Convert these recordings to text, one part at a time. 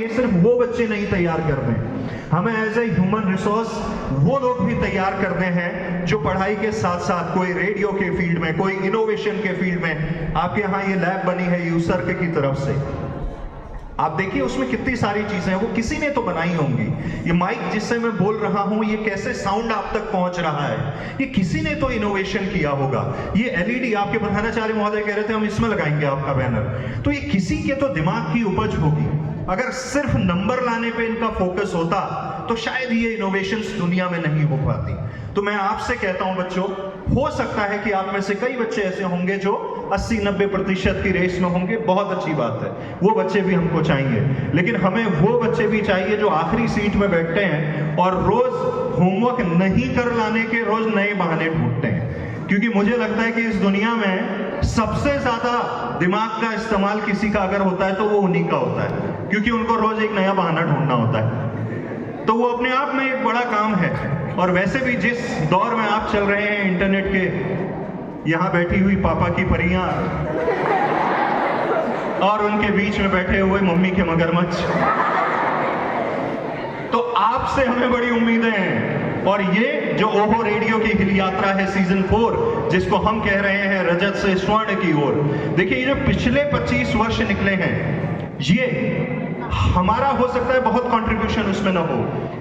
ये सिर्फ वो बच्चे नहीं तैयार कर रहे हैं, हमें एज ए ह्यूमन रिसोर्स वो लोग भी तैयार करने हैं जो पढ़ाई के साथ साथ कोई रेडियो के फील्ड में, कोई इनोवेशन के फील्ड में। आपके यहाँ ये लैब बनी है यूसर्क की तरफ से, आप देखिए उसमें कितनी सारी चीजें हैं, वो किसी ने तो बनाई होंगी। ये माइक जिससे मैं बोल रहा हूं, ये कैसे साउंड आप तक पहुंच रहा है, ये किसी ने तो इनोवेशन किया होगा। ये एलईडी आपके प्रधानाचार्य महोदय कह रहे थे हम इसमें लगाएंगे आपका बैनर, तो ये किसी के तो दिमाग की उपज होगी। अगर सिर्फ नंबर लाने पे इनका फोकस होता तो शायद ये इनोवेशंस दुनिया में नहीं हो पाती। तो मैं आपसे कहता हूं बच्चों, हो सकता है कि आप में से कई बच्चे ऐसे होंगे जो 80-90% की रेस में होंगे, बहुत अच्छी बात है, वो बच्चे भी हमको चाहिए। लेकिन हमें वो बच्चे भी चाहिए जो आखिरी सीट में बैठते हैं और रोज होमवर्क नहीं कर लाने के रोज नए बहाने ढूंढते हैं। क्योंकि मुझे लगता है कि इस दुनिया में सबसे ज्यादा दिमाग का इस्तेमाल किसी का अगर होता है तो वो उन्हीं का होता है, क्योंकि उनको रोज एक नया बहाना ढूंढना होता है। तो वो अपने आप में एक बड़ा काम है। और वैसे भी जिस दौर में आप चल रहे हैं इंटरनेट के, यहां बैठी हुई पापा की परियां और उनके बीच में बैठे हुए मम्मी के मगरमच्छ, तो आपसे हमें बड़ी उम्मीदें हैं। और ये जो ओहो रेडियो की हिल यात्रा है सीजन 4, जिसको हम कह रहे हैं रजत से स्वर्ण की ओर, देखिए ये जो पिछले 25 वर्ष निकले हैं, ये हमारा हो सकता है बहुत कंट्रीब्यूशन उसमें ना हो,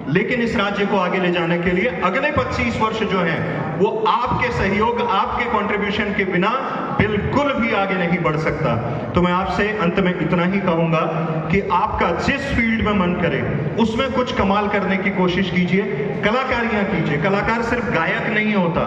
लेकिन इस राज्य को आगे ले जाने के लिए अगले 25 वर्ष जो हैं वो आपके सहयोग, आपके कंट्रीब्यूशन के बिना बिल्कुल भी आगे नहीं बढ़ सकता। तो मैं आपसे अंत में इतना ही कहूंगा कि आपका जिस फील्ड में मन करे उसमें कुछ कमाल करने की कोशिश कीजिए, कलाकारियां कीजिए। कलाकार सिर्फ गायक नहीं होता,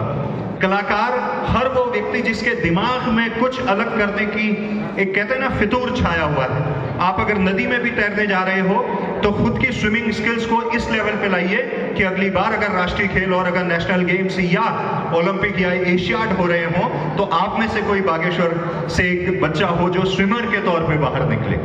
कलाकार हर वो व्यक्ति जिसके दिमाग में कुछ अलग करने की एक कहते हैं ना फितूर छाया हुआ है। आप अगर नदी में भी तैरने जा रहे हो तो खुद की स्विमिंग स्किल्स को इस लेवल पे लाइए कि अगली बार अगर राष्ट्रीय खेल और अगर नेशनल गेम्स या ओलंपिक या एशियाड हो रहे हो तो आप में से कोई बागेश्वर से एक बच्चा हो जो स्विमर के तौर पे बाहर निकले।